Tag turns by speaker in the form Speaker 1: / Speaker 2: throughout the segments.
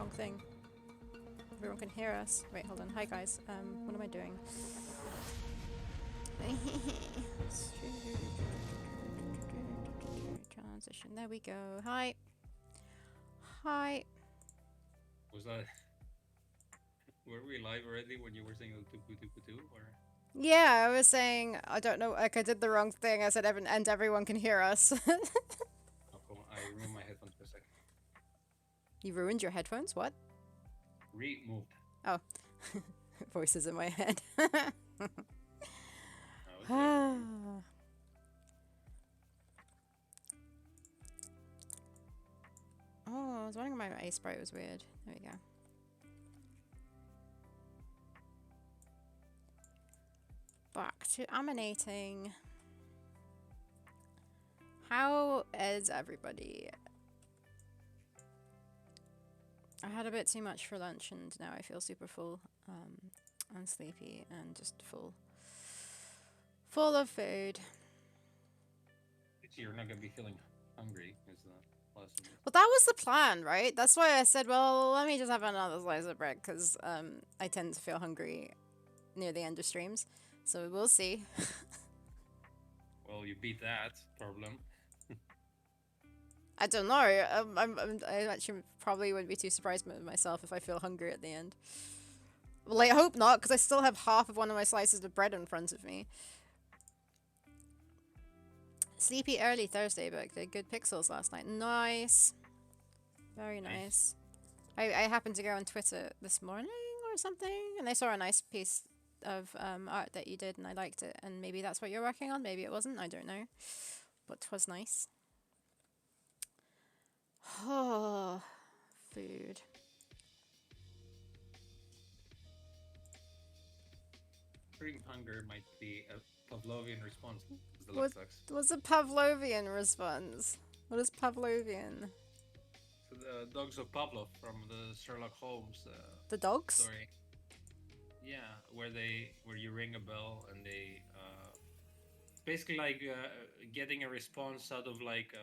Speaker 1: wrong thing. Everyone can hear us. Wait, hold on. Hi guys. What am I doing? Transition. There we go. Hi. Hi.
Speaker 2: Was that? Were we live already when you were saying tupu or?
Speaker 1: Yeah, I was saying I don't know. Like I did the wrong thing. I said and everyone can hear us.
Speaker 2: Oh, come on. I removed my headphones for a second.
Speaker 1: You ruined your headphones. What?
Speaker 2: Removed.
Speaker 1: Oh, voices in my head.
Speaker 2: I was there.
Speaker 1: Oh, I was wondering why my ice sprite was weird. There we go. Back to emanating. How is everybody? I had a bit too much for lunch and now I feel super full and sleepy and just full of food.
Speaker 2: You're not gonna be feeling hungry. Is the lesson?
Speaker 1: Well, that was the plan, right? That's why I said, well, let me just have another slice of bread because I tend to feel hungry near the end of streams. So we'll see.
Speaker 2: Well, you beat that problem.
Speaker 1: I don't know. I actually probably wouldn't be too surprised with myself if I feel hungry at the end. Well, I hope not, because I still have half of one of my slices of bread in front of me. Sleepy early Thursday, but did good pixels last night. Nice. Very nice. I happened to go on Twitter this morning or something, and I saw a nice piece of art that you did, and I liked it. And maybe that's what you're working on. Maybe it wasn't. I don't know. But 'twas nice. Oh, food.
Speaker 2: Extreme hunger might be a Pavlovian response. As the luck
Speaker 1: What
Speaker 2: sucks.
Speaker 1: was a Pavlovian response? What is Pavlovian?
Speaker 2: So the dogs of Pavlov from the Sherlock Holmes
Speaker 1: The dogs?
Speaker 2: story. Yeah, where you ring a bell and they basically like getting a response out of like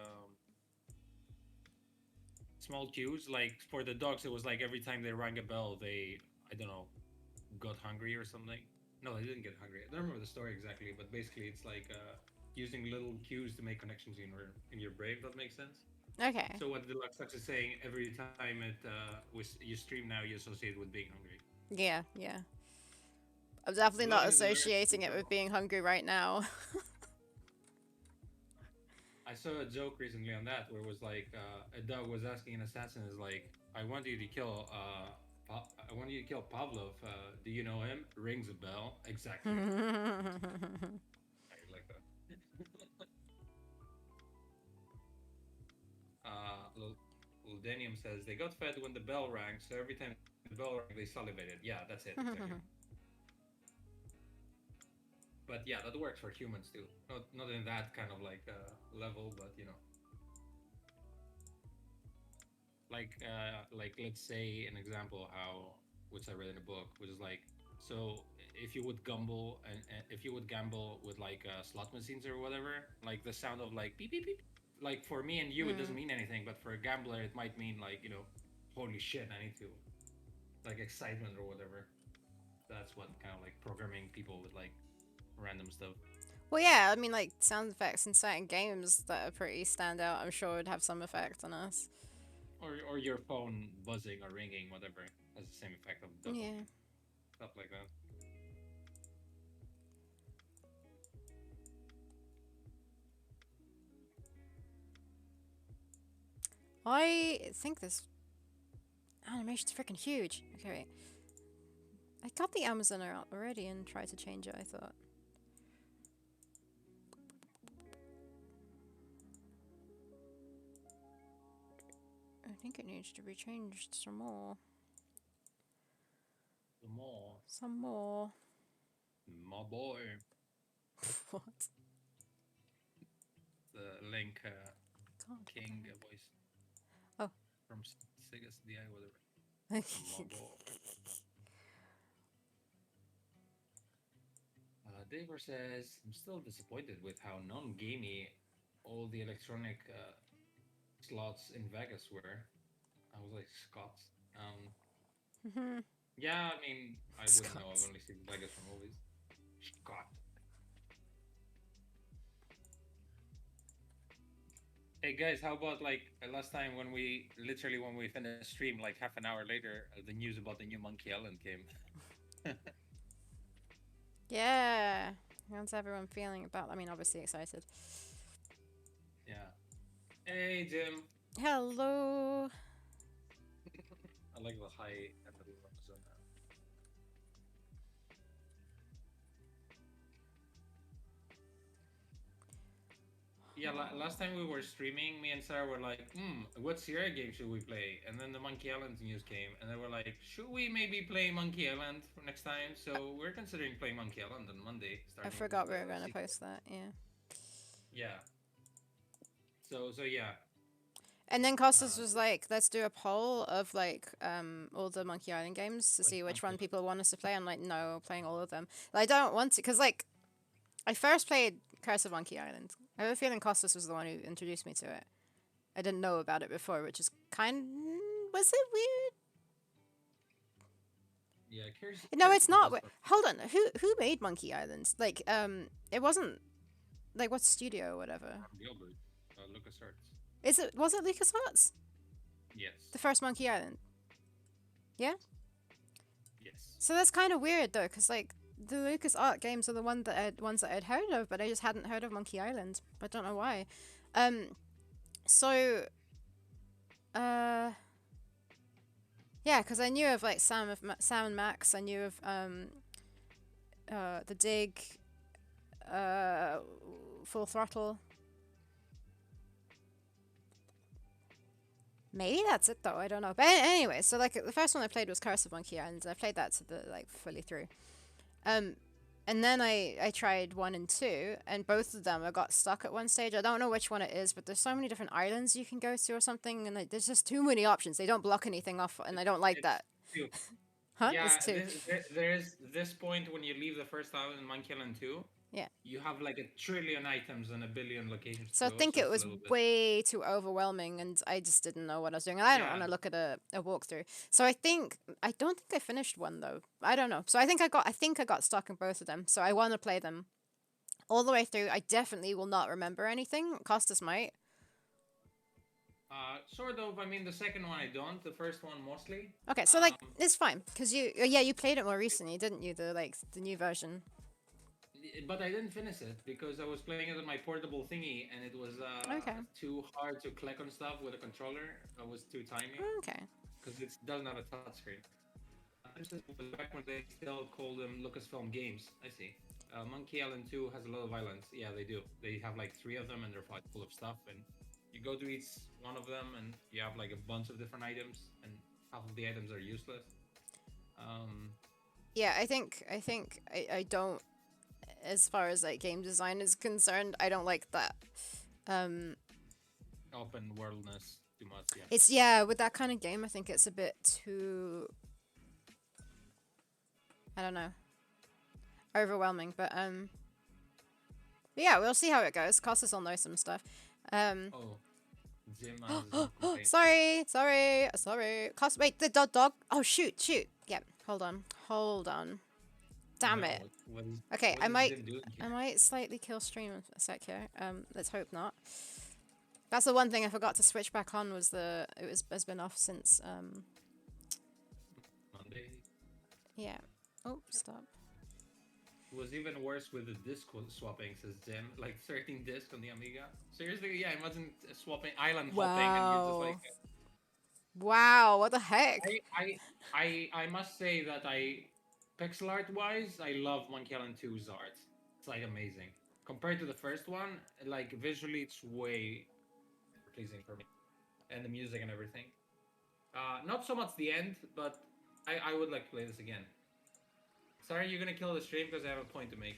Speaker 2: small cues. Like for the dogs, it was like every time they rang a bell, they I don't know got hungry or something. No, they didn't get hungry. I don't remember the story exactly, but basically it's like using little cues to make connections in your brain. If that makes sense.
Speaker 1: Okay.
Speaker 2: So what the Luxx is saying every time it you stream now, you associate with being hungry.
Speaker 1: Yeah, yeah. I'm definitely not
Speaker 2: Pavlovian is hilarious.
Speaker 1: associating it with being hungry right now.
Speaker 2: I saw a joke recently on that where it was like a dog was asking an assassin is like, I want you to kill I want you to kill Pavlov. Do you know him? Rings a bell. Exactly. I like that. Ludenium says they got fed when the bell rang, so every time the bell rang, they salivated. Yeah, that's it. Exactly. But yeah, that works for humans too. Not in that kind of like level, but you know, like let's say an example how which I read in a book, which is like so if you would gamble and if you would gamble with like slot machines or whatever, like the sound of like beep beep beep, like for me and you it doesn't mean anything, but for a gambler it might mean like you know, holy shit, I need to like excitement or whatever. That's what kind of like programming people with like random stuff.
Speaker 1: Well, yeah, I mean, like, sound effects in certain games that are pretty standout, I'm sure would have some effect on us.
Speaker 2: Or your phone buzzing or ringing, whatever, has the same effect of
Speaker 1: Yeah.
Speaker 2: dopamine, stuff like that.
Speaker 1: I think this animation's freaking huge. Okay, wait. I got the Amazon out already and tried to change it, I thought. I think it needs to be changed some more.
Speaker 2: The more,
Speaker 1: Some more.
Speaker 2: my boy,
Speaker 1: What?
Speaker 2: the Link
Speaker 1: God,
Speaker 2: King voice
Speaker 1: what
Speaker 2: from Sega's DI, whatever.
Speaker 1: the
Speaker 2: My boy. Davor says, I'm still disappointed with how non-gamey all the electronic slots in Vegas were. I was like, Scots. Um,
Speaker 1: Mhm.
Speaker 2: yeah, I mean, I wouldn't know. I've
Speaker 1: Scots.
Speaker 2: only seen Legos from movies. God. Hey guys, how about like last time when we literally when we finished stream, like half an hour later, the news about the new Monkey Island came.
Speaker 1: Yeah. How's everyone feeling about? I mean, obviously excited.
Speaker 2: Yeah. Hey Jim.
Speaker 1: Hello.
Speaker 2: I like the high and the low zone. Yeah, last time we were streaming, me and Sarah were like, what Sierra game should we play? And then the Monkey Island news came, and they were like, should we maybe play Monkey Island for next time? So we're considering playing Monkey Island on Monday,
Speaker 1: I
Speaker 2: starting with
Speaker 1: forgot we were
Speaker 2: the
Speaker 1: going to
Speaker 2: sequel.
Speaker 1: post that. Yeah.
Speaker 2: Yeah. So yeah.
Speaker 1: And then Costas
Speaker 2: Uh,
Speaker 1: was like, "Let's do a poll of like all the Monkey Island games to
Speaker 2: with
Speaker 1: see which
Speaker 2: Monkey
Speaker 1: one
Speaker 2: Island.
Speaker 1: people want us to play." I'm like, "No, playing all of them." I don't want to because like I first played Curse of Monkey Island. I have a feeling Costas was the one who introduced me to it. I didn't know about it before, which is kind. Was it weird?
Speaker 2: Yeah,
Speaker 1: No,
Speaker 2: Curse
Speaker 1: it's
Speaker 2: is the
Speaker 1: not.
Speaker 2: best one.
Speaker 1: Hold on. Who made Monkey Island? Like it wasn't like what studio or whatever.
Speaker 2: Gilbert, LucasArts.
Speaker 1: Is it? Was it LucasArts?
Speaker 2: Yes.
Speaker 1: The first Monkey Island. Yeah.
Speaker 2: Yes.
Speaker 1: So that's kind of weird though, because like the LucasArts games are the ones that I'd heard of, but I just hadn't heard of Monkey Island. I don't know why. Um. So. Uh. Yeah, because I knew of like Sam and Max. I knew of the Dig. Uh. Full Throttle. Maybe that's it though. I don't know. But anyway, so like the first one I played was Curse of Monkey Island, and I played that to the like fully through. Um, and then I tried 1 and 2, and both of them I got stuck at one stage. I don't know which one it is, but there's so many different islands you can go to or something, and like, there's just too many options. They don't block anything off, and I don't like
Speaker 2: It's
Speaker 1: that.
Speaker 2: two.
Speaker 1: Huh? It's
Speaker 2: Yeah,
Speaker 1: two.
Speaker 2: there is this point when you leave the first island in Monkey Island 2,
Speaker 1: Yeah.
Speaker 2: you have like a trillion items and a billion locations to
Speaker 1: So I
Speaker 2: go,
Speaker 1: think
Speaker 2: so
Speaker 1: it
Speaker 2: it's a
Speaker 1: was
Speaker 2: little bit.
Speaker 1: way too overwhelming, and I just didn't know what I was doing. And I don't
Speaker 2: Yeah.
Speaker 1: want to look at a walkthrough. So I don't think I finished one though. I don't know. So I think I got stuck in both of them. So I want to play them all the way through. I definitely will not remember anything. Costas might.
Speaker 2: Sort of. I mean, the second one I don't. The first one mostly.
Speaker 1: Okay, so like
Speaker 2: Um,
Speaker 1: it's fine because you played it more recently, didn't you? The new version.
Speaker 2: but I didn't finish it because I was playing it on my portable thingy, and it was
Speaker 1: Okay.
Speaker 2: too hard to click on stuff with a controller. It was too tiny
Speaker 1: Okay.
Speaker 2: because it doesn't have a touchscreen. This was back when they still called them Lucasfilm games. I see. Monkey Island 2 has a lot of violence. Yeah, they do. They have like three of them, and they're like full of stuff. And you go to each one of them, and you have like a bunch of different items, and half of the items are useless. Um,
Speaker 1: Yeah, I don't. As far as like game design is concerned, I don't like that. Um,
Speaker 2: Open worldness too much. Yeah.
Speaker 1: it's yeah with that kind of game, I think it's a bit too. I don't know, overwhelming. But yeah, we'll see how it goes. Costas will know some stuff. Um,
Speaker 2: Oh, Jim has some complaints.
Speaker 1: sorry. Wait, the dog. Oh shoot. Yeah, hold on.
Speaker 2: Oh
Speaker 1: Damn
Speaker 2: no!
Speaker 1: it.
Speaker 2: What
Speaker 1: Okay,
Speaker 2: what is Jim doing
Speaker 1: I
Speaker 2: here?
Speaker 1: might slightly kill stream a sec here. Let's hope not. That's the one thing I forgot to switch back on was has been off since
Speaker 2: Monday.
Speaker 1: yeah. Oh, stop.
Speaker 2: It was even worse with the disc swapping, says Jim. Like 13 discs on the Amiga. Seriously, yeah, imagine swapping island hopping and you're just like.
Speaker 1: Wow. Wow, what the heck?
Speaker 2: I must say that pixel art wise, I love Monkey Island 2's art. It's like amazing compared to the first one. Like visually, it's way pleasing for me, and the music and everything. Not so much the end, but I would like to play this again. Sorry, you're gonna kill the stream because I have a point to make.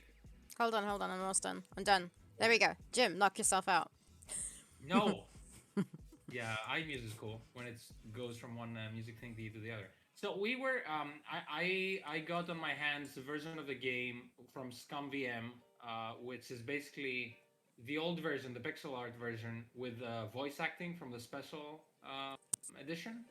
Speaker 1: Hold on, I'm almost done. I'm done. There we go. Jim, knock yourself out.
Speaker 2: No. Yeah, iMuse is cool when it goes from one music thing to the other. So we were, I got on my hands a version of the game from Scum VM, which is basically the old version, the pixel art version, with voice acting from the special edition.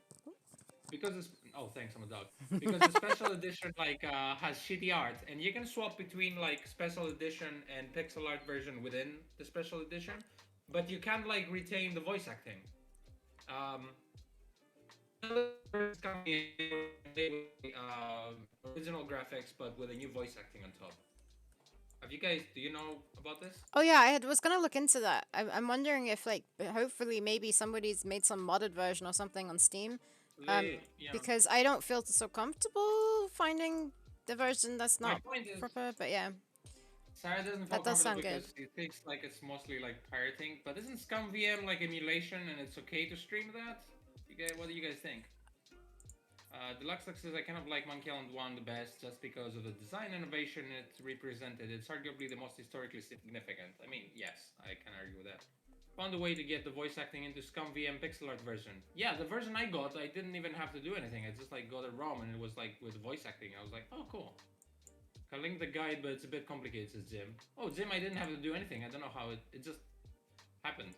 Speaker 2: because it's oh thanks, I'm a dog. Because the special edition like has shitty art, and you can swap between like special edition and pixel art version within the special edition, but you can't like retain the voice acting. Um, versions coming in with original graphics, but with a new voice acting on top. Have you guys? Do you know about this?
Speaker 1: Oh yeah, was gonna look into that. I'm wondering if like hopefully maybe somebody's made some modded version or something on Steam. Um,
Speaker 2: Yeah.
Speaker 1: because I don't feel so comfortable finding the version that's
Speaker 2: My
Speaker 1: not
Speaker 2: point is,
Speaker 1: proper. But yeah,
Speaker 2: Sarah doesn't feel
Speaker 1: that does
Speaker 2: comfortable
Speaker 1: sound good.
Speaker 2: because she thinks like it's mostly like pirating. But isn't Scum VM like emulation, and it's okay to stream that? You guys, what do you guys think? Deluxe says I kind of like Monkey Island 1 the best just because of the design innovation it represented. It's arguably the most historically significant. I mean, yes, I can argue with that. Found a way to get the voice acting into Scum VM pixel art version. Yeah, the version I got, I didn't even have to do anything. I just like got a ROM and it was like with voice acting. I was like, oh cool. I linked the guide, but it's a bit complicated, says Jim. Oh, Jim, I didn't have to do anything. I don't know how it just happened.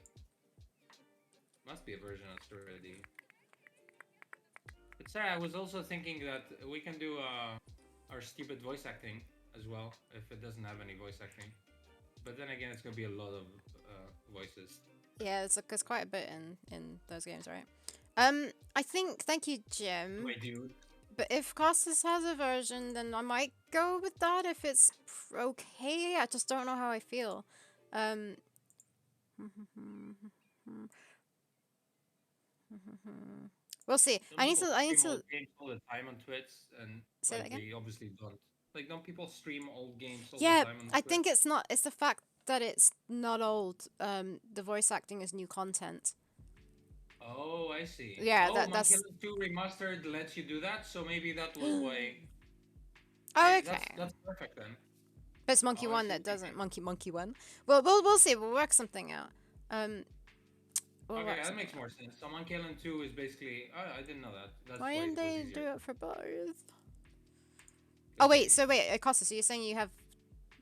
Speaker 2: Must be a version that's already. But Sarah, I was also thinking that we can do our stupid voice acting as well if it doesn't have any voice acting. But then again, it's gonna be a lot of voices.
Speaker 1: Yeah, it's quite a bit in those games, right? I think thank you, Jim.
Speaker 2: Wait, dude.
Speaker 1: But if Costas has a version, then I might go with that if it's okay. I just don't know how I feel. Um, we'll see.
Speaker 2: Some people
Speaker 1: I need
Speaker 2: stream
Speaker 1: to
Speaker 2: old games all the time on Twitch, and
Speaker 1: say that
Speaker 2: like
Speaker 1: again.
Speaker 2: they obviously don't. Like, don't people stream old games all the
Speaker 1: Yeah,
Speaker 2: time on
Speaker 1: I
Speaker 2: Twitch?
Speaker 1: think it's not. It's the fact that it's not old. The voice acting is new content.
Speaker 2: Oh, I see.
Speaker 1: Yeah,
Speaker 2: Oh, Monkey
Speaker 1: that's.
Speaker 2: Island 2 Remastered lets you do that, so maybe that was why.
Speaker 1: Oh,
Speaker 2: Hey,
Speaker 1: okay.
Speaker 2: that's perfect then.
Speaker 1: But it's Monkey
Speaker 2: Oh, I
Speaker 1: One
Speaker 2: see
Speaker 1: that
Speaker 2: what you
Speaker 1: doesn't.
Speaker 2: mean.
Speaker 1: Monkey One. Well, we'll see. We'll work something out. Um, we'll
Speaker 2: Okay,
Speaker 1: work
Speaker 2: that
Speaker 1: something
Speaker 2: makes
Speaker 1: out.
Speaker 2: more sense. So Monkey Island 2 is basically. Oh, I didn't know that. That's
Speaker 1: Why
Speaker 2: why
Speaker 1: didn't
Speaker 2: it was
Speaker 1: they
Speaker 2: easier.
Speaker 1: do it for both? Oh
Speaker 2: Because
Speaker 1: wait,
Speaker 2: they.
Speaker 1: so wait, Costa, so you're saying you have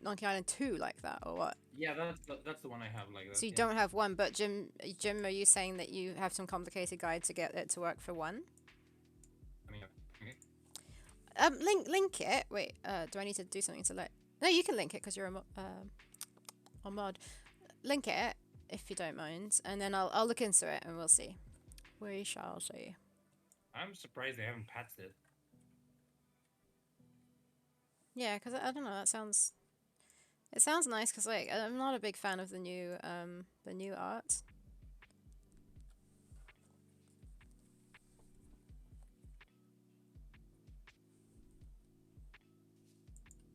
Speaker 1: Monkey Island 2 like that, or what?
Speaker 2: Yeah, that's the one I have like that.
Speaker 1: So you
Speaker 2: Yeah.
Speaker 1: don't have one, but Jim, are you saying that you have some complicated guide to get it to work for one?
Speaker 2: I mean, okay.
Speaker 1: Link it. Wait, do I need to do something to let? No, you can link it because you're a mod. Link it if you don't mind, and then I'll look into it and we'll see. We shall see.
Speaker 2: I'm surprised they haven't patched it.
Speaker 1: Yeah, because I don't know. That sounds. It sounds nice because like I'm not a big fan of the new art.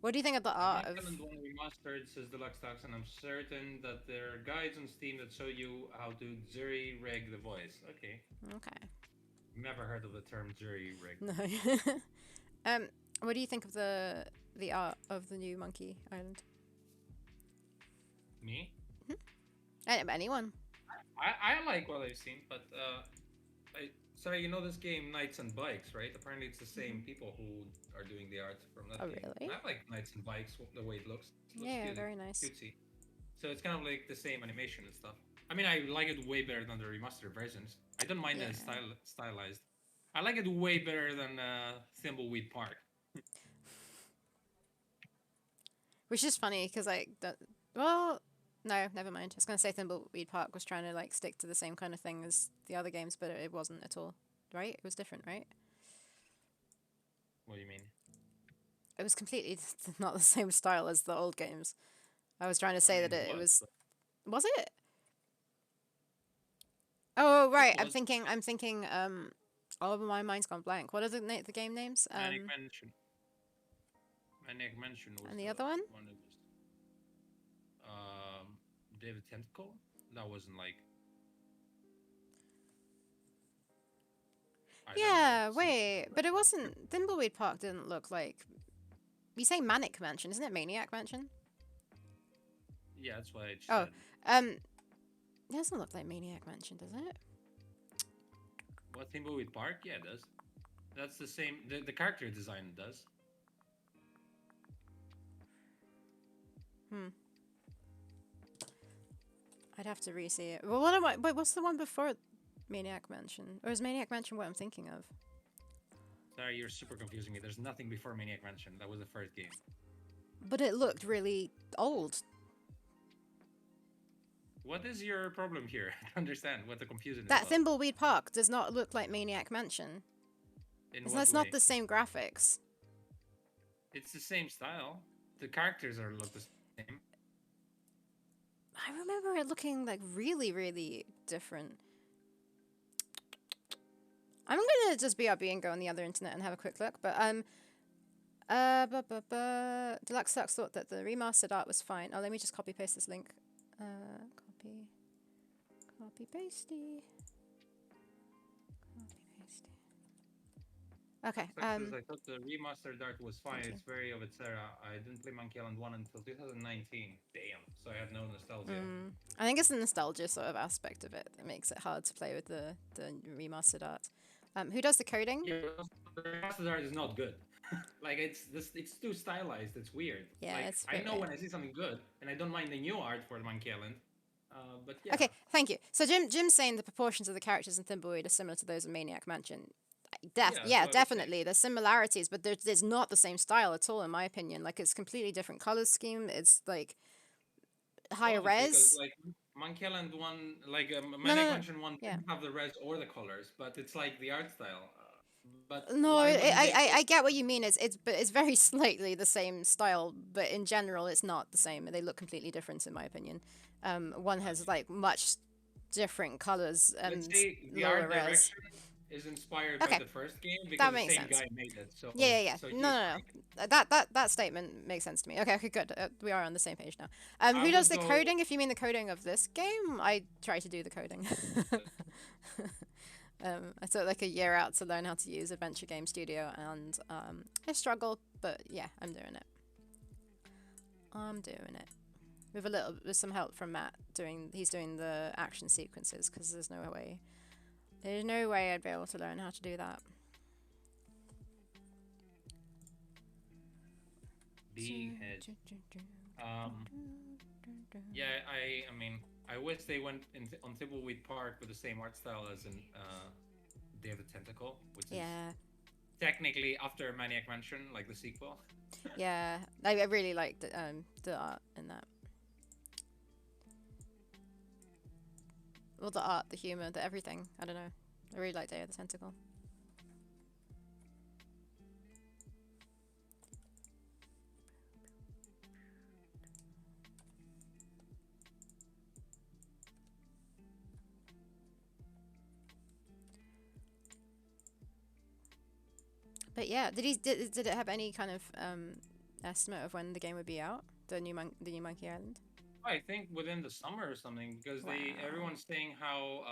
Speaker 1: What do you think of the art
Speaker 2: Monkey
Speaker 1: of?
Speaker 2: Island 1 Remastered says Deluxe Talks, and I'm certain that there are guides on Steam that show you how to jury rig the voice. Okay.
Speaker 1: Okay.
Speaker 2: Never heard of the term jury rig.
Speaker 1: No. What do you think of the art of the new Monkey Island?
Speaker 2: Me?
Speaker 1: Anyone?
Speaker 2: I like what I've seen, but sorry, you know this game Knights and Bikes, right? Apparently, it's the same people who are doing the art from that
Speaker 1: Oh,
Speaker 2: game.
Speaker 1: really?
Speaker 2: I like Knights and Bikes, the way it looks. It looks
Speaker 1: Yeah,
Speaker 2: cute,
Speaker 1: very nice.
Speaker 2: cutesy. So it's kind of like the same animation and stuff. I mean, I like it way better than the remastered versions. I don't mind that it's
Speaker 1: Yeah.
Speaker 2: stylized. I like it way better than Thimbleweed Park.
Speaker 1: Which is funny because like well, no, never mind. I was gonna say Thimbleweed Park was trying to like stick to the same kind of thing as the other games, but it wasn't at all. Right? It was different, right?
Speaker 2: What do you mean?
Speaker 1: It was completely not the same style as the old games. I was trying to
Speaker 2: I
Speaker 1: say
Speaker 2: mean,
Speaker 1: that
Speaker 2: it
Speaker 1: it
Speaker 2: was.
Speaker 1: was.
Speaker 2: But
Speaker 1: Was it? Oh
Speaker 2: it
Speaker 1: right, I'm
Speaker 2: was.
Speaker 1: thinking. I'm thinking. Oh, my mind's gone blank. What are the game names?
Speaker 2: Manic Mansion. Maniac Mansion was
Speaker 1: And the
Speaker 2: the
Speaker 1: other one?
Speaker 2: one that was. David Tentacle? That wasn't like. I don't know.
Speaker 1: Yeah, wait, but it wasn't. Thimbleweed Park didn't look like. You say Manic Mansion, isn't it Maniac Mansion?
Speaker 2: Yeah, that's what I
Speaker 1: Oh,
Speaker 2: said.
Speaker 1: it doesn't look like Maniac Mansion, does it?
Speaker 2: What Thimbleweed Park? Yeah, it does. That's the same. The character design does.
Speaker 1: Hmm. I'd have to re-see it. Well, what am I? Wait, what's the one before Maniac Mansion? Or is Maniac Mansion what I'm thinking of?
Speaker 2: Sorry, you're super confusing me. There's nothing before Maniac Mansion. That was the first game.
Speaker 1: But it looked really old.
Speaker 2: What is your problem here? I don't understand what the confusion is
Speaker 1: That
Speaker 2: about.
Speaker 1: Thimbleweed Park does not look like Maniac Mansion.
Speaker 2: In
Speaker 1: It's,
Speaker 2: what
Speaker 1: that's not
Speaker 2: way?
Speaker 1: the same graphics.
Speaker 2: It's the same style. The characters are look the same.
Speaker 1: I remember it looking like really, really different. I'm gonna just BRB and go on the other internet and have a quick look. But Deluxe Sucks thought that the remastered art was fine. Oh, let me just copy paste this link. Copy pasty. Copy pasty. Okay.
Speaker 2: Says, I thought the remastered art was fine.
Speaker 1: Thank you.
Speaker 2: It's very of its era. I didn't play Monkey Island 1 until 2019. Damn. So I had no nostalgia.
Speaker 1: I think it's the nostalgia sort of aspect of it that makes it hard to play with the remastered art. Who does the coding?
Speaker 2: Yeah, the remastered art is not good. Like it's too stylized. It's weird.
Speaker 1: Yeah,
Speaker 2: Like
Speaker 1: it's
Speaker 2: I
Speaker 1: very
Speaker 2: know
Speaker 1: weird.
Speaker 2: when I see something good, and I don't mind the new art for the Monkey Island. But yeah.
Speaker 1: Okay, thank you. So Jim's saying the proportions of the characters in Thimbleweed are similar to those in Maniac Mansion.
Speaker 2: Yeah, that's
Speaker 1: Yeah,
Speaker 2: what I was saying.
Speaker 1: definitely. There's similarities, but there's not the same style at all, in my opinion. Like, it's completely different color scheme. It's like higher
Speaker 2: Obviously, because
Speaker 1: res.
Speaker 2: like Monkey Island 1, like
Speaker 1: No,
Speaker 2: Maniac
Speaker 1: no, no.
Speaker 2: Mansion 1
Speaker 1: Yeah.
Speaker 2: didn't have the res or the colors, but it's like the art style. But
Speaker 1: No,
Speaker 2: why wouldn't they
Speaker 1: I
Speaker 2: make?
Speaker 1: get what you mean. But it's very slightly the same style, but in general, it's not the same. They look completely different, in my opinion. One has like much different colors
Speaker 2: Let's
Speaker 1: and
Speaker 2: say the
Speaker 1: lower
Speaker 2: art
Speaker 1: res.
Speaker 2: direction is inspired by
Speaker 1: Okay,
Speaker 2: the first game
Speaker 1: that
Speaker 2: because the
Speaker 1: makes
Speaker 2: same
Speaker 1: sense.
Speaker 2: guy made it. So
Speaker 1: Yeah.
Speaker 2: so
Speaker 1: No,
Speaker 2: he's
Speaker 1: no,
Speaker 2: like,
Speaker 1: no. That statement makes sense to me. Okay, good. We are on the same page now.
Speaker 2: I
Speaker 1: Who does
Speaker 2: would
Speaker 1: the
Speaker 2: go.
Speaker 1: coding? If you mean the coding of this game, I try to do the coding. I took like a year out to learn how to use Adventure Game Studio, and I struggled, but yeah, I'm doing it. I'm doing it with some help from Matt. He's doing the action sequences because there's no way I'd be able to learn how to do that.
Speaker 2: Big head. Um, yeah, I mean, I wish they went on Thimbleweed Park with the same art style as in Day of the Tentacle, which is
Speaker 1: Yeah,
Speaker 2: technically after Maniac Mansion, like the sequel.
Speaker 1: yeah. I really liked the art in that. Well, the art, the humor, the everything. I don't know. I really like Day of the Tentacle. But yeah, did it have any kind of estimate of when the game would be out? The new Monkey Island.
Speaker 2: I think within the summer or something, because they
Speaker 1: Wow.
Speaker 2: everyone's saying how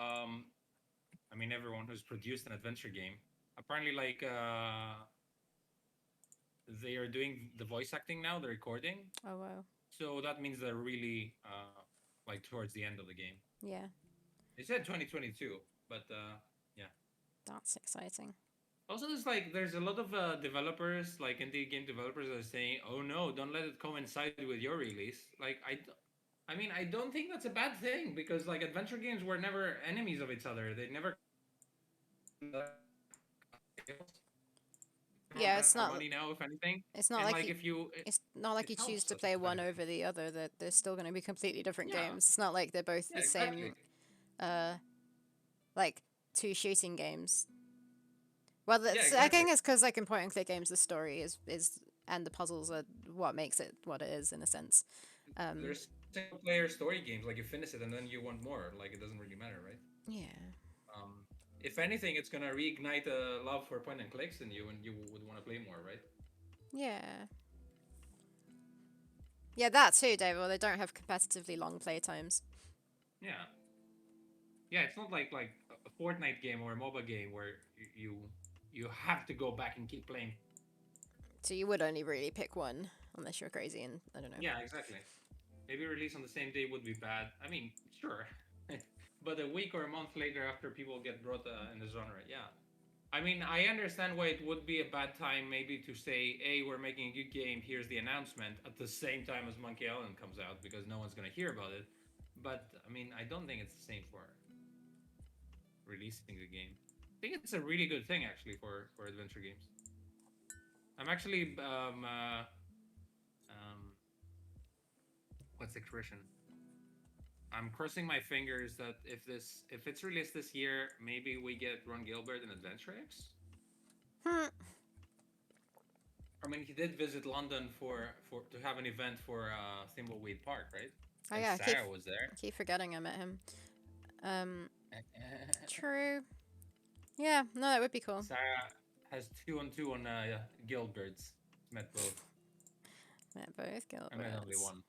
Speaker 2: I mean everyone who's produced an adventure game apparently like they are doing the voice acting now, the recording.
Speaker 1: Oh wow.
Speaker 2: So that means they're really like towards the end of the game.
Speaker 1: Yeah,
Speaker 2: They said 2022, but yeah.
Speaker 1: that's exciting.
Speaker 2: Also, there's a lot of developers, like indie game developers, that are saying, "Oh no, don't let it coincide with your release." I mean, I don't think that's a bad thing because like adventure games were never enemies of each other. They never
Speaker 1: Yeah,
Speaker 2: more money now, if anything.
Speaker 1: it's not
Speaker 2: And
Speaker 1: like
Speaker 2: like
Speaker 1: you
Speaker 2: if you,
Speaker 1: it's not like
Speaker 2: it
Speaker 1: you choose
Speaker 2: helps
Speaker 1: to
Speaker 2: us,
Speaker 1: play
Speaker 2: if
Speaker 1: one
Speaker 2: anything.
Speaker 1: over the other. That they're still going to be completely different
Speaker 2: Yeah,
Speaker 1: games. It's not like they're both
Speaker 2: yeah,
Speaker 1: the
Speaker 2: exactly.
Speaker 1: same uh like two shooting games. Well,
Speaker 2: Yeah,
Speaker 1: that's I
Speaker 2: exactly.
Speaker 1: think it's because like in point and click games, the story is and the puzzles are what makes it what it is in a sense. Um,
Speaker 2: There's single player story games like you finish it and then you want more. Like it doesn't really matter, right?
Speaker 1: yeah,
Speaker 2: Um, if anything, it's gonna reignite a love for point and clicks in you, and you would want to play more, right?
Speaker 1: yeah, yeah. That too, David. Well, they don't have competitively long playtimes,
Speaker 2: Yeah, yeah. It's not like a Fortnite game or a MOBA game where you have to go back and keep playing.
Speaker 1: so you would only really pick one unless you're crazy and I don't know.
Speaker 2: Yeah, exactly. Maybe release on the same day would be bad. I mean, sure, but a week or a month later after people get brought in the genre, yeah. I mean, I understand why it would be a bad time maybe to say, "Hey, we're making a good game. Here's the announcement," at the same time as Monkey Island comes out because no one's gonna hear about it. But I mean, I don't think it's the same for releasing the game. think it's a really good thing actually for adventure games. I'm actually um what's the expression? I'm crossing my fingers that if it's released this year, maybe we get Ron Gilbert in Adventure X.
Speaker 1: Hmm.
Speaker 2: I mean, he did visit London for to have an event for Thimbleweed Park, right?
Speaker 1: Oh
Speaker 2: And
Speaker 1: yeah,
Speaker 2: Sarah was there.
Speaker 1: keep forgetting I met him. True. Yeah, no, that would be cool.
Speaker 2: Sarah has 2-on-2 on Gilbert's. Met both.
Speaker 1: Met both
Speaker 2: I met only
Speaker 1: Gilberts.
Speaker 2: one.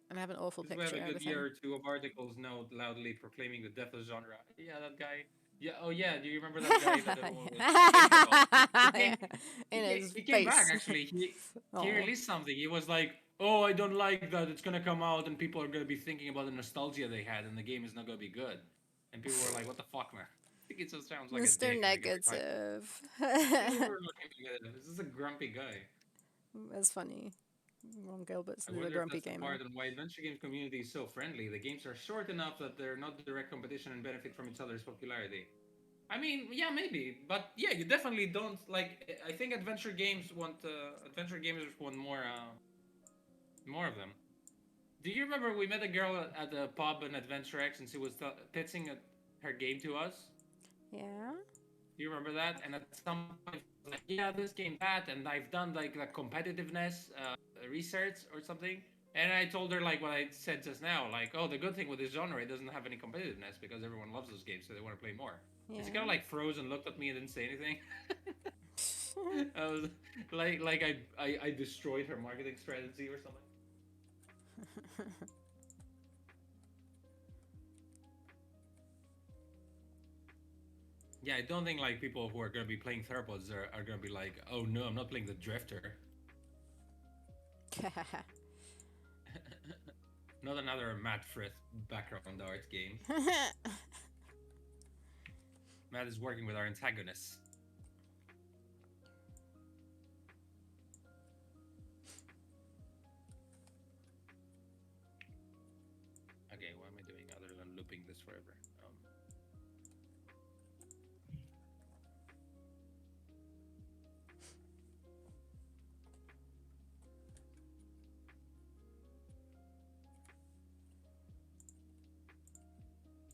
Speaker 1: And I have an awful
Speaker 2: Because we had a
Speaker 1: picture
Speaker 2: good
Speaker 1: with
Speaker 2: year
Speaker 1: him.
Speaker 2: or two of articles now loudly proclaiming the death of genre. Yeah, that guy. Yeah, oh yeah. Do you remember that guy that everyone was complaining about? He
Speaker 1: Yeah,
Speaker 2: came.
Speaker 1: in his
Speaker 2: He came back
Speaker 1: face.
Speaker 2: actually. He
Speaker 1: Oh.
Speaker 2: released something. He was like, "Oh, I don't like that. It's gonna come out, and people are gonna be thinking about the nostalgia they had, and the game is not gonna be good." And people were like, "What the fuck, man?" I think it just sounds like a
Speaker 1: Mr.
Speaker 2: dick like every time.
Speaker 1: Negative.
Speaker 2: Super looking negative. This is a grumpy guy.
Speaker 1: That's funny. Ron Gilbert's
Speaker 2: I
Speaker 1: the
Speaker 2: wonder if
Speaker 1: grumpy
Speaker 2: that's the
Speaker 1: gamer.
Speaker 2: part on why adventure game community is so friendly. The games are short enough that they're not direct competition and benefit from each other's popularity. I mean, yeah, maybe, but yeah, you definitely don't like. I think adventure gamers want more of them. Do you remember we met a girl at a pub in Adventure X and she was pitching her game to us?
Speaker 1: Yeah.
Speaker 2: Do you remember that? And at some point, she was like, "Yeah, this game, that," and I've done like the competitiveness research or something. And I told her like what I said just now, like, "Oh, the good thing with this genre, it doesn't have any competitiveness because everyone loves those games, so they want to play more." And she kind of
Speaker 1: Yeah.
Speaker 2: like froze and looked at me and didn't say anything. I was like I destroyed her marketing strategy or something. Yeah, I don't think like people who are gonna be playing Theropods are gonna be like, "Oh no, I'm not playing the Drifter." Not another Matt Frith background art game. Matt is working with our antagonists. Okay, what am I doing other than looping this forever?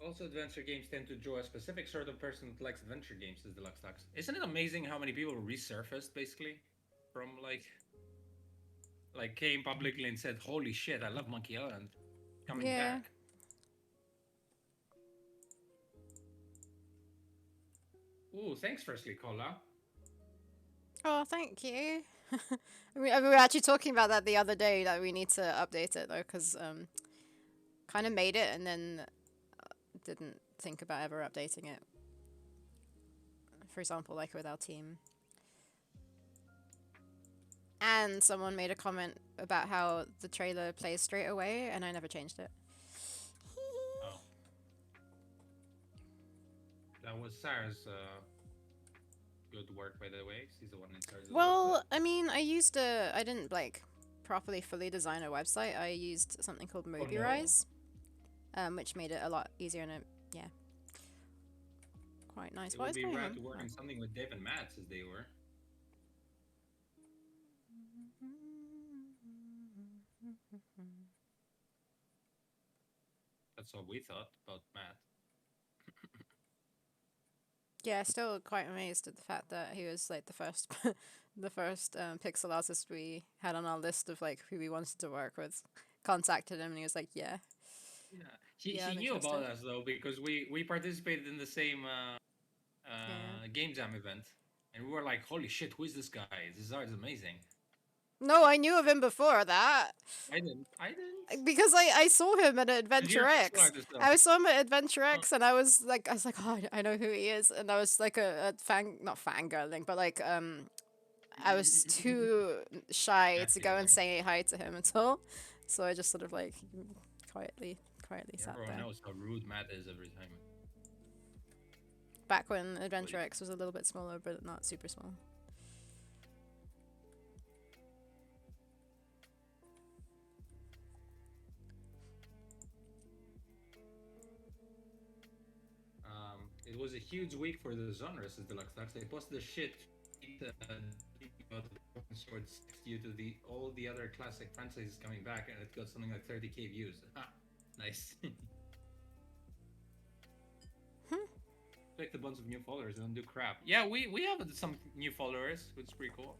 Speaker 2: Also, adventure games tend to draw a specific sort of person that likes adventure games, says Deluxe Talks. Isn't it amazing how many people resurfaced basically from like came publicly and said, "Holy shit, I love Monkey Island, coming
Speaker 1: Yeah.
Speaker 2: back." Ooh, thanks, firstly, Cola.
Speaker 1: Oh, thank you. We were actually talking about that the other day that we need to update it though, because kind of made it and then didn't think about ever updating it. For example, like with our team. And someone made a comment about how the trailer plays straight away, and I never changed it.
Speaker 2: Oh, that was Sarah's good work, by the way. She's the one in charge of the website.
Speaker 1: Well, I mean, I didn't like properly fully design a website. I used something called
Speaker 2: Oh no.
Speaker 1: Mobirise, which made it a lot easier and yeah, quite nice.
Speaker 2: It
Speaker 1: What
Speaker 2: would
Speaker 1: is
Speaker 2: be
Speaker 1: going
Speaker 2: rad
Speaker 1: on?
Speaker 2: to work
Speaker 1: Oh.
Speaker 2: on something with Dave and Matt as they were. That's what we thought about Matt.
Speaker 1: Yeah, still quite amazed at the fact that he was like the first, the first pixel artist we had on our list of like who we wanted to work with. Contacted him and he was like, "Yeah,
Speaker 2: Yeah,
Speaker 1: yeah,
Speaker 2: he
Speaker 1: I'm
Speaker 2: knew about
Speaker 1: interested."
Speaker 2: us though because we participated in the same
Speaker 1: Yeah.
Speaker 2: game jam event, and we were like, "Holy shit, who is this guy? This art is amazing."
Speaker 1: No, I knew of him before that
Speaker 2: I didn't. I didn't.
Speaker 1: because I saw him at
Speaker 2: Because you're
Speaker 1: Adventure
Speaker 2: a pixel
Speaker 1: X.
Speaker 2: artist though.
Speaker 1: I saw him at Adventure
Speaker 2: Oh,
Speaker 1: X, and I was like, oh, I know who he is, and I was like a fan, not fangirling, but like I was too shy to go and
Speaker 2: feeling.
Speaker 1: say hi to him at all, so I just sort of like quietly sat
Speaker 2: Everyone
Speaker 1: there.
Speaker 2: knows how rude Matt is every time.
Speaker 1: Back when Adventure
Speaker 2: Please.
Speaker 1: X was a little bit smaller, but not super small.
Speaker 2: it was a huge week for the genres as Deluxe Stacks. They posted a shit tweet about the Broken Sword 6 due to all the other classic franchises coming back, and it got something like 30K views. Ah, nice. Collect a bunch of new followers and don't do crap. Yeah, we have some new followers, which is pretty cool.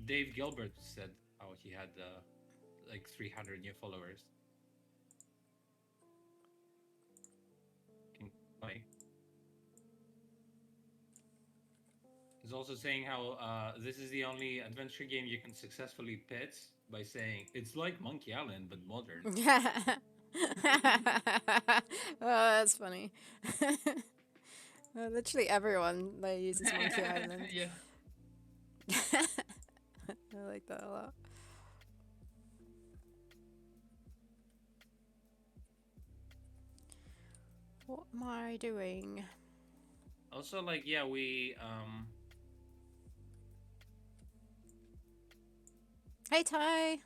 Speaker 2: Dave Gilbert said how he had like 300 new followers. Like, he's also saying how this is the only adventure game you can successfully pitch by saying it's like Monkey Island but modern.
Speaker 1: Oh, that's funny. Literally everyone that uses Monkey Island.
Speaker 2: Yeah.
Speaker 1: I like that a lot. What am I doing?
Speaker 2: Also, like, yeah, we
Speaker 1: Hey, Ty.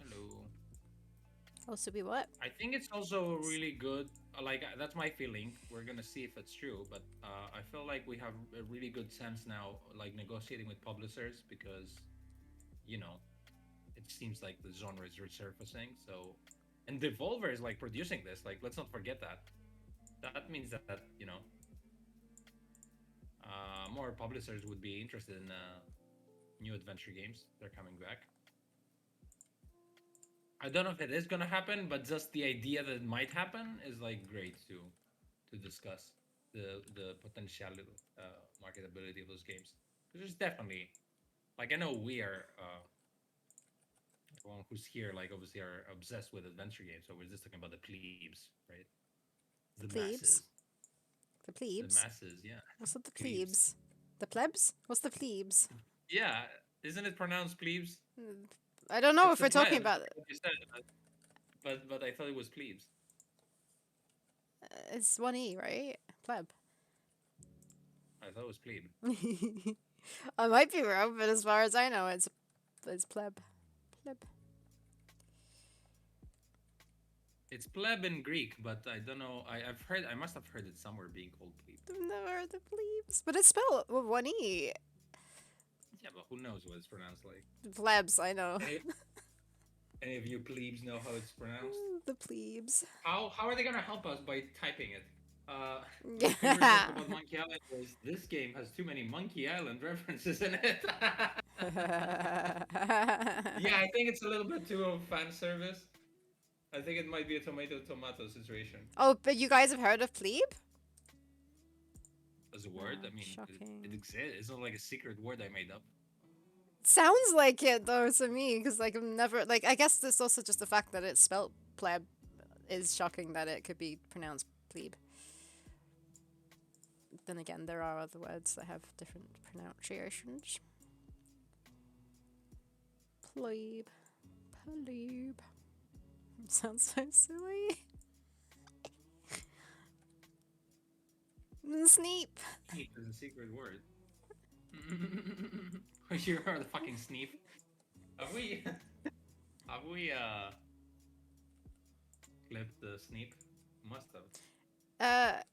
Speaker 2: hello.
Speaker 1: Also, be what?
Speaker 2: I think it's also really good. Like that's my feeling. We're gonna see if it's true, but I feel like we have a really good sense now, like negotiating with publishers because, you know, it seems like the genre is resurfacing. So, and Devolver is like producing this. Like, let's not forget that. That means that more publishers would be interested in new adventure games. They're coming back. I don't know if it is gonna happen, but just the idea that it might happen is like great to discuss the potential marketability of those games. Because there's definitely, like, I know we are everyone who's here, like, obviously are obsessed with adventure games, so we're just talking about the plebes, right? The
Speaker 1: The
Speaker 2: masses,
Speaker 1: plebes. The
Speaker 2: the
Speaker 1: plebes.
Speaker 2: masses, yeah.
Speaker 1: What's up, the
Speaker 2: Plebes.
Speaker 1: plebes? The plebs? What's the plebes?
Speaker 2: Yeah, isn't it pronounced plebes?
Speaker 1: I don't know
Speaker 2: It's
Speaker 1: if
Speaker 2: the
Speaker 1: we're talking
Speaker 2: plebs,
Speaker 1: about.
Speaker 2: like what you said, but I thought it was plebes.
Speaker 1: It's one E, right? Pleb.
Speaker 2: I thought it was plebe.
Speaker 1: I might be wrong, but as far as I know, it's pleb. Pleb.
Speaker 2: It's pleb in Greek, but I don't know. I've heard. I must have heard it somewhere being called plebe.
Speaker 1: I've never heard the plebes, but it's spelled with one E.
Speaker 2: Yeah, but who knows what it's pronounced like?
Speaker 1: Plebs, I know.
Speaker 2: Any of you plebes know how it's pronounced?
Speaker 1: The plebes.
Speaker 2: How are they gonna help us by typing it? My favorite joke about Monkey Island was this game has too many Monkey Island references in it. Yeah, I think it's a little bit too of fan service. I think it might be a tomato situation.
Speaker 1: Oh, but you guys have heard of plebe?
Speaker 2: As a word,
Speaker 1: Oh,
Speaker 2: I mean,
Speaker 1: shocking.
Speaker 2: it exists. It's not like a secret word I made up.
Speaker 1: Sounds like it though to me, because like I've never like I guess this also just the fact that it's spelled pleb is shocking that it could be pronounced plebe. Then again, there are other words that have different pronunciations. Plebe. Plebe. Sounds so silly. Sneep.
Speaker 2: Sneep is a secret word. You are the fucking sneep. Have we clipped the sneep? Must have.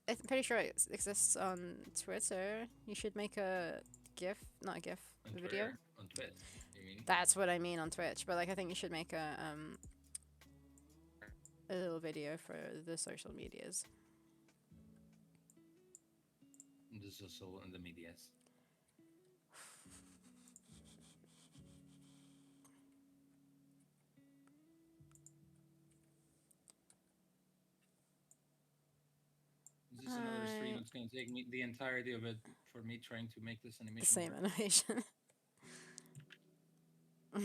Speaker 1: I'm pretty sure it exists on Twitter. You should make a GIF, not a GIF,
Speaker 2: On
Speaker 1: a
Speaker 2: Twitter?
Speaker 1: video.
Speaker 2: On Twitch, you mean?
Speaker 1: That's what I mean on Twitch. But like, I think you should make a little video for the social medias.
Speaker 2: The social and the medias. This is another stream. It's gonna take me the entirety of it for me trying to make this animation.
Speaker 1: The same
Speaker 2: work.
Speaker 1: animation.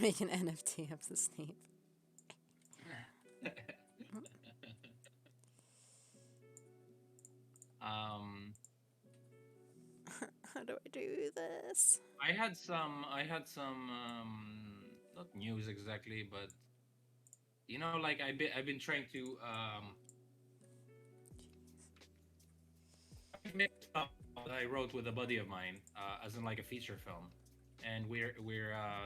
Speaker 1: Make an NFT of the Snape. How do I do this?
Speaker 2: I had some not news exactly, but you know, like I've been trying to make stuff that I wrote with a buddy of mine, as in like a feature film, and we're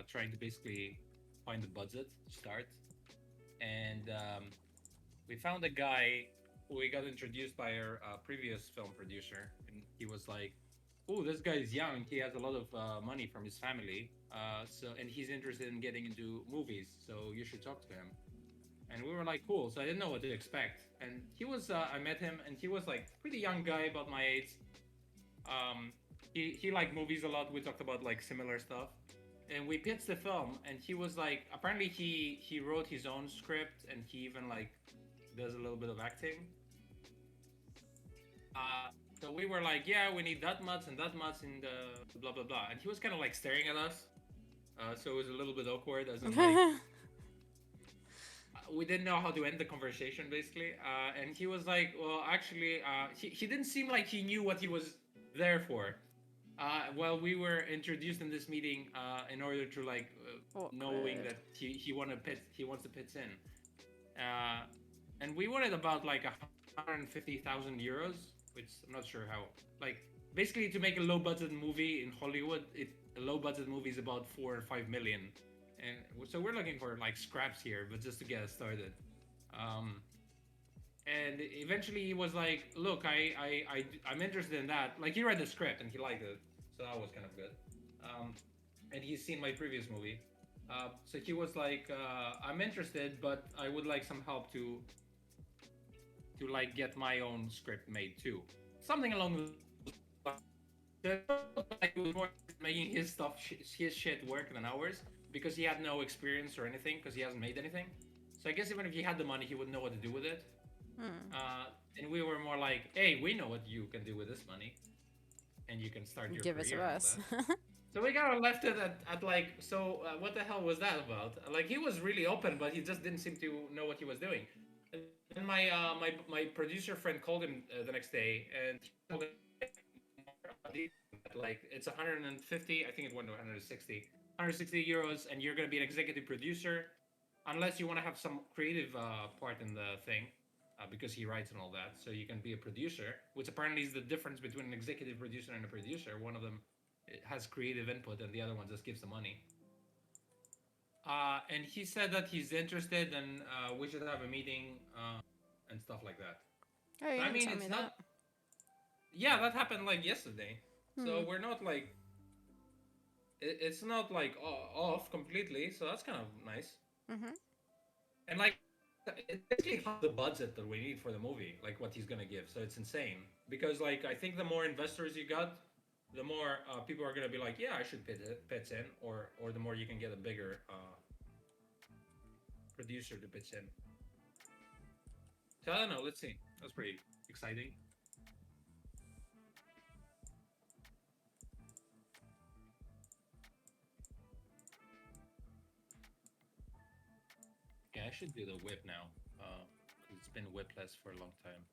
Speaker 2: trying to basically find the budget to start, and we found a guy who we got introduced by our previous film producer, and he was like, "Oh, this guy is young. He has a lot of money from his family. And he's interested in getting into movies. So you should talk to him." And we were like, "Cool." So I didn't know what to expect. And he was, I met him, and he was like pretty young guy, about my age. Um, he liked movies a lot. We talked about like similar stuff, and we pitched the film. And he was like, apparently he wrote his own script, and he even like does a little bit of acting. So we were like, yeah, we need that much and that much in the blah blah blah. And he was kind of like staring at us. So it was a little bit awkward, as in like we didn't know how to end the conversation basically. And he was like, well, actually, he didn't seem like he knew what he was there for. Well, we were introduced in this meeting in order to like knowing
Speaker 1: Awkward.
Speaker 2: that he wants to pitch in, uh, and we wanted about like 150,000 euros, which I'm not sure how. Like basically to make a low budget movie in Hollywood, a low budget movie is about 4 or 5 million, and so we're looking for like scraps here, but just to get us started. Um, and eventually he was like, "Look, I'm interested in that." Like he read the script and he liked it, so that was kind of good. Um, and he's seen my previous movie, so he was like, "I'm interested, but I would like some help to like get my own script made too." Something along those lines. Like he was more making his stuff, his shit work than ours, because he had no experience or anything, because he hasn't made anything. So I guess even if he had the money, he wouldn't know what to do with it.
Speaker 1: Hmm.
Speaker 2: And we were more like, "Hey, we know what you can do with this money, and you can start your
Speaker 1: Give it to
Speaker 2: career and all
Speaker 1: us.
Speaker 2: that." So we kind of left it at like, so what the hell was that about? Like he was really open, but he just didn't seem to know what he was doing. And then my producer friend called him the next day, and he told him like it's 150. I think it went to 160. 160 euros, and you're gonna be an executive producer, unless you want to have some creative part in the thing, because he writes and all that. So you can be a producer, which apparently is the difference between an executive producer and a producer. One of them has creative input, and the other one just gives the money. And he said that he's interested, and we should have a meeting and stuff like that.
Speaker 1: Oh, you
Speaker 2: So I
Speaker 1: didn't
Speaker 2: mean,
Speaker 1: tell me
Speaker 2: it's
Speaker 1: that.
Speaker 2: not. Yeah, that happened like yesterday.
Speaker 1: Hmm.
Speaker 2: So we're not like it's not like off completely. So that's kind of nice.
Speaker 1: Mhm.
Speaker 2: And like it's basically half the budget that we need for the movie, like what he's gonna give. So it's insane because like I think the more investors you got, the more people are gonna be like, yeah, I should pitch in, or the more you can get a bigger producer to pitch in. So I don't know. Let's see. That's pretty exciting. Yeah, I should do the whip now. 'Cause it's been whipless for a long time.